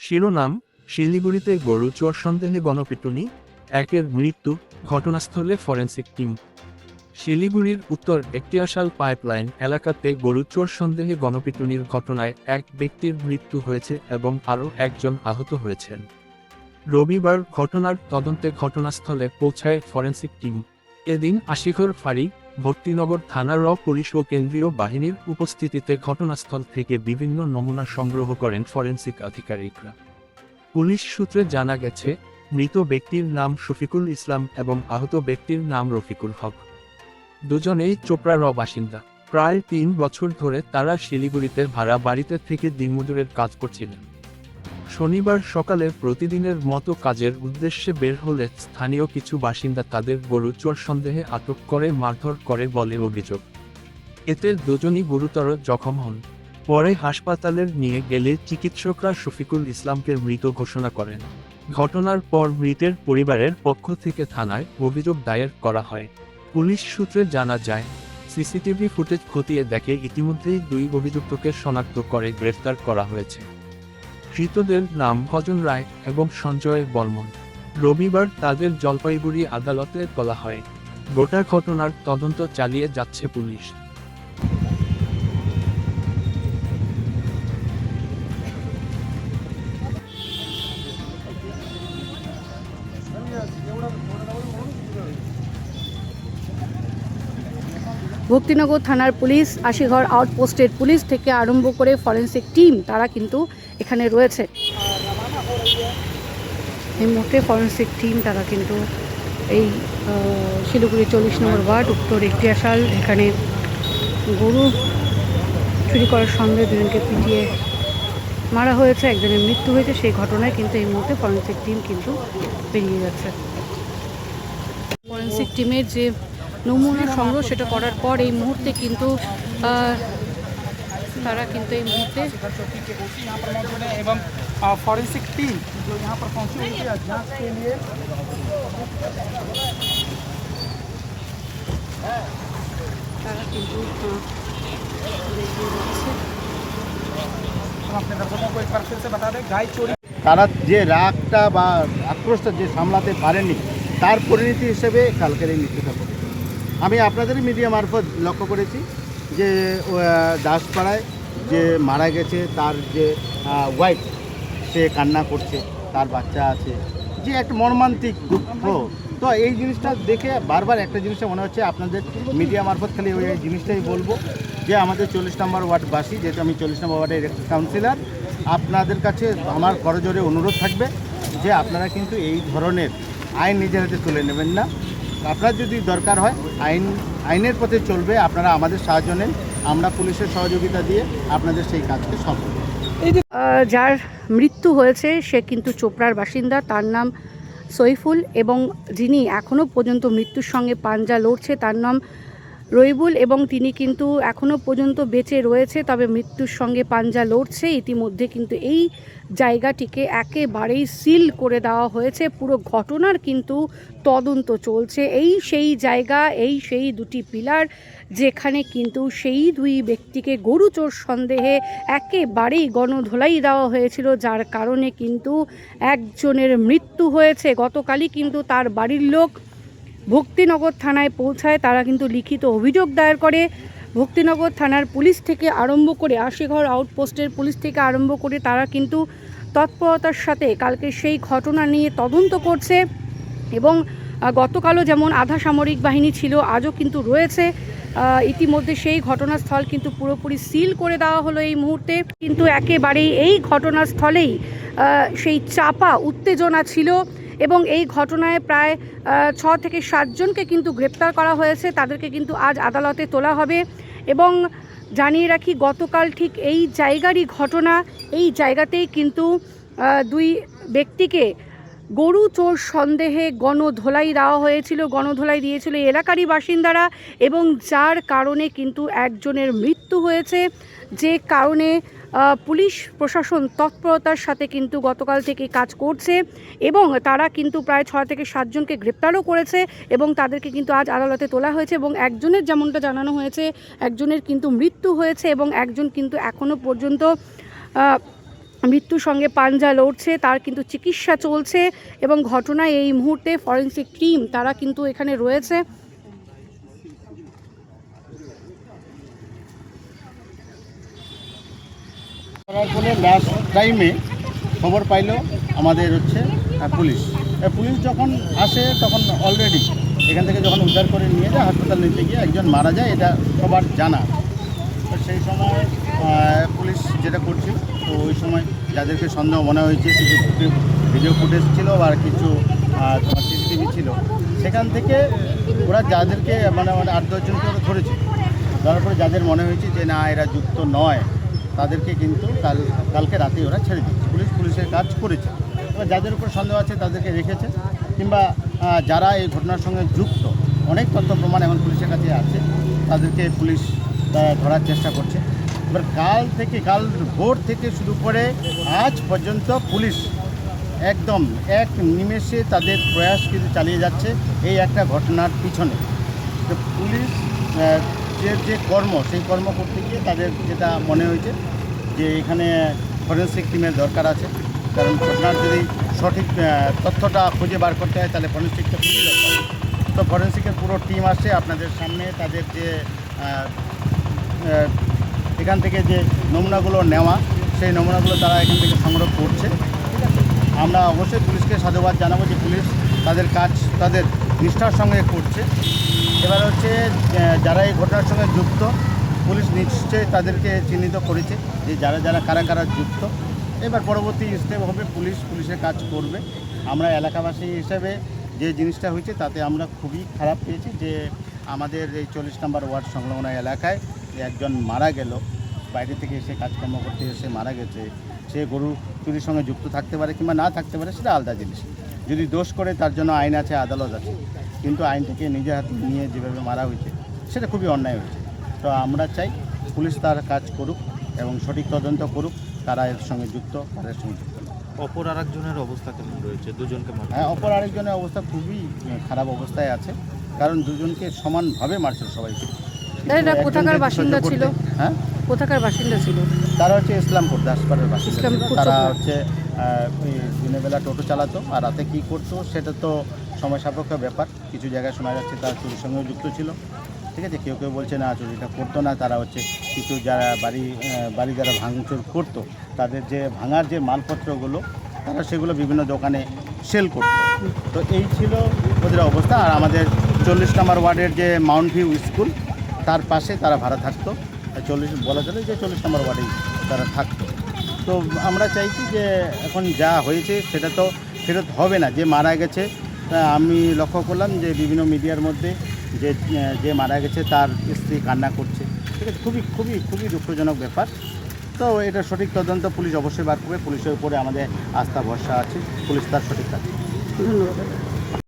শিরোনাম: শিলিগুড়িতে গরু চোর সন্দেহে গণপিটুনি, একের মৃত্যু, ঘটনাস্থলে ফরেনসিক টিম। শিলিগুড়ির উত্তর একটিয়াশাল পাইপলাইন এলাকাতে গরু চোর সন্দেহে গণপিটুনির ঘটনায় এক ব্যক্তির মৃত্যু হয়েছে এবং আরও একজন আহত হয়েছেন। রবিবার ঘটনার তদন্তে ঘটনাস্থলে পৌঁছায় ফরেনসিক টিম। এদিন আশিঘর ফাঁড়ি, ভক্তিনগর থানার পুলিশ ও কেন্দ্রীয় বাহিনীর উপস্থিতিতে ঘটনাস্থল থেকে বিভিন্ন নমুনা সংগ্রহ করেন ফরেনসিক আধিকারিকরা। পুলিশ সূত্রে জানা গেছে, মৃত ব্যক্তির নাম শফিকুল ইসলাম এবং আহত ব্যক্তির নাম রফিকুল হক। দুজনেই চোপড়ার বাসিন্দা। প্রায় ৩ বছর ধরে তারা শিলিগুড়িতে ভাড়া বাড়িতে থেকে দিনমজুরের কাজ করছিলেন। শনিবার সকালে প্রতিদিনের মতো কাজের উদ্দেশ্যে বের হলে স্থানীয় কিছু বাসিন্দা তাদের গরু চোর সন্দেহে আটক করে মারধর করে বলে অভিযোগ। এতে দুজনই গুরুতর জখম হন। পরে হাসপাতালে নিয়ে গেলে চিকিৎসকরা শফিকুল ইসলামকে মৃত ঘোষণা করেন। ঘটনার পর মৃতের পরিবারের পক্ষ থেকে থানায় অভিযোগ দায়ের করা হয়। পুলিশ সূত্রে জানা যায়, সিসিটিভি ফুটেজ খতিয়ে দেখে ইতিমধ্যেই 2 অভিযুক্তকে শনাক্ত করে গ্রেফতার করা হয়েছে। ধৃতদের নাম ভজন রায় এবং সঞ্জয় বর্মন। রবিবার তাদের জলপাইগুড়ি আদালতে তোলা হয়। গোটা ঘটনার তদন্ত চালিয়ে যাচ্ছে পুলিশ। ভক্তিনগর থানার পুলিশ, আশিঘর আউটপোস্টের পুলিশ থেকে আরম্ভ করে ফরেনসিক টিম তারা কিন্তু এখানে রয়েছে। এই মুহূর্তে ফরেনসিক টিম তারা কিন্তু এই শিলিগুড়ি 40 নম্বর ওয়ার্ড উত্তর একটিয়াশাল এখানে গরু চুরি করার সঙ্গে দুজনকে পিটিয়ে মারা হয়েছে, একজনের মৃত্যু হয়েছে। সেই ঘটনায় কিন্তু এই মুহূর্তে ফরেনসিক টিম কিন্তু বেরিয়ে যাচ্ছে। ফরেনসিক টিমের যে নমুনা সংগ্রহ সেটা করার পর এই মুহূর্তে কিন্তু তারা কিন্তু এই মুহূর্তে এবং फॉरेंसिक टीम जो यहाँ पर पहुँची हुई थी जांच के लिए তারা কিন্তু अपने दर्शकों को एक बार फिर से बता दें, गाय चोरी তারা যে রাগটা বা আক্রোশটা যে সামলাতে পারেনি তার পরিণতি হিসেবে কালকের এই মৃত্যুটা ঘটেছে। আমি আপনাদেরই মিডিয়া মারফত লক্ষ্য করেছি যে দাসপাড়ায় যে মারা গেছে তার যে ওয়াইফ, সে কান্না করছে, তার বাচ্চা আছে, যে একটা মর্মান্তিক দুঃখ। তো এই জিনিসটা দেখে বারবার একটা জিনিসটা মনে হচ্ছে, আপনাদের মিডিয়া মারফত খালি ওই জিনিসটাই বলবো যে আমাদের 40 নম্বর ওয়ার্ডবাসী, যেহেতু আমি 40 নম্বর ওয়ার্ডের ইলেকটেড কাউন্সিলর, আপনাদের কাছে আমার করজোরে অনুরোধ থাকবে যে আপনারা কিন্তু এই ধরনের আইন নিজের হাতে তুলে নেবেন না। আপনার যদি দরকার হয় আইনের পথে চলবে, আপনারা আমাদের সাহায্য নেন, আমরা পুলিশের সহযোগিতা দিয়ে আপনাদের সেই কাজকে সফল করব। যার মৃত্যু হয়েছে সে কিন্তু চোপড়ার বাসিন্দা, তার নাম সইফুল, এবং যিনি এখনও পর্যন্ত মৃত্যুর সঙ্গে পাঞ্জা লড়ছে তার নাম রইবুল, এবং তিনি কিন্তু এখনও পর্যন্ত বেঁচে রয়েছে, তবে মৃত্যুর সঙ্গে পাঞ্জা লড়ছে। ইতিমধ্যে কিন্তু এই জায়গাটিকে একেবারেই সিল করে দেওয়া হয়েছে। পুরো ঘটনার কিন্তু তদন্ত চলছে। এই সেই জায়গা, এই সেই 2টি পিলার যেখানে কিন্তু সেই 2 ব্যক্তিকে গরু চোর সন্দেহে একেবারেই গণধোলাই দেওয়া হয়েছিল, যার কারণে কিন্তু একজনের মৃত্যু হয়েছে। গতকালই কিন্তু তার বাড়ির লোক ভক্তিনগর থানায় পৌঁছায়, তারা কিন্তু লিখিত অভিযোগ দায়ের করে। ভক্তিনগর থানার পুলিশ থেকে আরম্ভ করে আশিঘর আউটপোস্টের পুলিশ থেকে আরম্ভ করে তারা কিন্তু তৎপরতার সাথে কালকে সেই ঘটনা নিয়ে তদন্ত করছে। এবং গতকালও যেমন আধা সামরিক বাহিনী ছিল, আজও কিন্তু রয়েছে। ইতিমধ্যে সেই ঘটনাস্থল কিন্তু পুরোপুরি সিল করে দেওয়া হলো এই মুহূর্তে। কিন্তু একেবারেই এই ঘটনাস্থলেই সেই চাপা উত্তেজনা ছিল, এবং এই ঘটনায় প্রায় 6 থেকে 7 জনকে কিন্তু গ্রেপ্তার করা হয়েছে। তাদেরকে কিন্তু আজ আদালতে তোলা হবে। এবং জানিয়ে রাখি, গতকাল ঠিক এই জায়গারই ঘটনা। এই জায়গাতেই কিন্তু 2 ব্যক্তিকে গরু চোর সন্দেহে গণধোলাই দেওয়া হয়েছিল, গণধোলাই দিয়েছিল এলাকারই বাসিন্দারা, এবং যার কারণে কিন্তু একজনের মৃত্যু হয়েছে। যে কারণে পুলিশ প্রশাসন তৎপরতার সাথে কিন্তু গতকাল থেকে কাজ করছে, এবং তারা কিন্তু প্রায় 6 থেকে 7 জনকে গ্রেপ্তারও করেছে, এবং তাদেরকে কিন্তু আজ আদালতে তোলা হয়েছে। এবং একজনের, যেমনটা জানানো হয়েছে, একজনের কিন্তু মৃত্যু হয়েছে, এবং একজন কিন্তু এখনও পর্যন্ত মৃত্যুর সঙ্গে পাঞ্জা লড়ছে, তার কিন্তু চিকিৎসা চলছে এবং ঘটনায় এই মুহূর্তে ফরেন্সিক টিম তারা কিন্তু এখানে রয়েছে। করার পরে লাস্ট টাইমে খবর পাইলো আমাদের হচ্ছে পুলিশ। পুলিশ যখন আসে তখন অলরেডি এখান থেকে যখন উদ্ধার করে নিয়ে যায় হাসপাতাল নিতে গিয়ে একজন মারা যায়, এটা সবার জানা। তো সেই সময় পুলিশ যেটা করছিল, তো ওই সময় যাদেরকে সন্দেহ মনে হয়েছে কিছু ভিডিও ফুটেজ ছিল বা কিছু তোমার সিসিটিভি ছিল, সেখান থেকে ওরা যাদেরকে মানে 8-10জনকে ওরা ধরেছে। তারপরে যাদের মনে হয়েছে যে না এরা যুক্ত নয়, তাদেরকে কিন্তু কালকে রাতে ওরা ছেড়ে দিচ্ছে। পুলিশের কাজ করেছে। এবার যাদের উপর সন্দেহ আছে তাদেরকে রেখেছে, কিংবা যারা এই ঘটনার সঙ্গে যুক্ত, অনেক তথ্য প্রমাণ এখন পুলিশের কাছে আছে, তাদেরকে পুলিশ ধরার চেষ্টা করছে। এবার কাল ভোর থেকে শুরু করে আজ পর্যন্ত পুলিশ একদম এক নিমেষে তাদের প্রয়াস কিন্তু চালিয়ে যাচ্ছে এই একটা ঘটনার পিছনে। তো পুলিশ যে কর্ম, সেই কর্ম করতে গিয়ে তাদের যেটা মনে হয়েছে যে এখানে ফরেন্সিক টিমের দরকার আছে, কারণ ঘটনার যদি সঠিক তথ্যটা খুঁজে বার করতে হয় তাহলে ফরেন্সিকটা খুঁজে দরকার। তো ফরেন্সিকের পুরো টিম আসছে আপনাদের সামনে, তাদের যে এখান থেকে যে নমুনাগুলো নেওয়া, সেই নমুনাগুলো তারা এখান থেকে সংগ্রহ করছে। ঠিক আছে, আমরা অবশ্যই পুলিশকে সাধুবাদ জানাবো যে পুলিশ তাদের কাজ তাদের নিষ্ঠার সঙ্গে করছে। এবার হচ্ছে যারা এই ঘটনার সঙ্গে যুক্ত, পুলিশ নিশ্চয়ই তাদেরকে চিহ্নিত করেছে যে যারা কারা যুক্ত। এবার পরবর্তী স্টেপ হবে পুলিশের কাজ করবে। আমরা এলাকাবাসী হিসেবে যে জিনিসটা হয়েছে তাতে আমরা খুবই খারাপ পেয়েছি যে আমাদের এই 40 নম্বর ওয়ার্ড সংলগ্ন এলাকায় একজন মারা গেল, বাইরে থেকে এসে কাজকর্ম করতে এসে মারা গেছে। সে গরু চুরির সঙ্গে যুক্ত থাকতে পারে কিংবা না থাকতে পারে, সেটা আলাদা জিনিস। যদি দোষ করে তার জন্য আইন আছে, আদালত আছে, কিন্তু আইনটাকে নিজের হাতে নিয়ে যেভাবে মারা হয়েছে সেটা খুবই অন্যায় হয়েছে। তো আমরা চাই পুলিশ তার কাজ করুক এবং সঠিক তদন্ত করুক, কারা এর সঙ্গে যুক্ত, কাদের সঙ্গে যুক্ত না। অপর আরেকজনের অবস্থা কেমন রয়েছে? দুজনকে হ্যাঁ, অপর আরেকজনের অবস্থা খুবই খারাপ অবস্থায় আছে, কারণ দুজনকে সমানভাবে মারছে সবাইকে। এরা কোথাকার বাসিন্দা ছিল? হ্যাঁ, কোথাকার বাসিন্দা ছিল? তারা হচ্ছে ইসলামপুর দাসপাড়ার বাসিন্দা ছিল। ইসলামপুর তারা চোপড়া। হচ্ছে দিনের বেলা টোটো চালাতো, আর রাতে কী করতো সেটা তো সময় সাপেক্ষ ব্যাপার। কিছু জায়গায় শোনা যাচ্ছে তারা চুরির সঙ্গেও যুক্ত ছিল। ঠিক আছে, কেউ বলছে না চুরিটা করতো না, তারা হচ্ছে কিছু যারা বাড়ি যারা ভাঙচুর করতো, তাদের যে ভাঙার যে মালপত্রগুলো তারা সেগুলো বিভিন্ন দোকানে সেল করতো। তো এই ছিল ওদের অবস্থা। আর আমাদের 40 নম্বর ওয়ার্ডের যে মাউন্ট ভিউ স্কুল, তার পাশে তারা ভাড়া থাকতো। 40 বলা চলে যে 40 নম্বর ওয়ার্ডেই তারা থাকতো। তো আমরা চাইছি যে এখন যা হয়েছে সেটা তো ফেরত হবে না। যে মারা গেছে, আমি লক্ষ্য করলাম যে বিভিন্ন মিডিয়ার মধ্যে যে মারা গেছে তার স্ত্রী কান্না করছে। ঠিক আছে, খুবই খুবই খুবই দুঃখজনক ব্যাপার। তো এটা সঠিক তদন্ত পুলিশ অবশ্যই বার করবে। পুলিশের উপরে আমাদের আস্থা ভরসা আছে, পুলিশ তার সঠিক কাজ। ধন্যবাদ।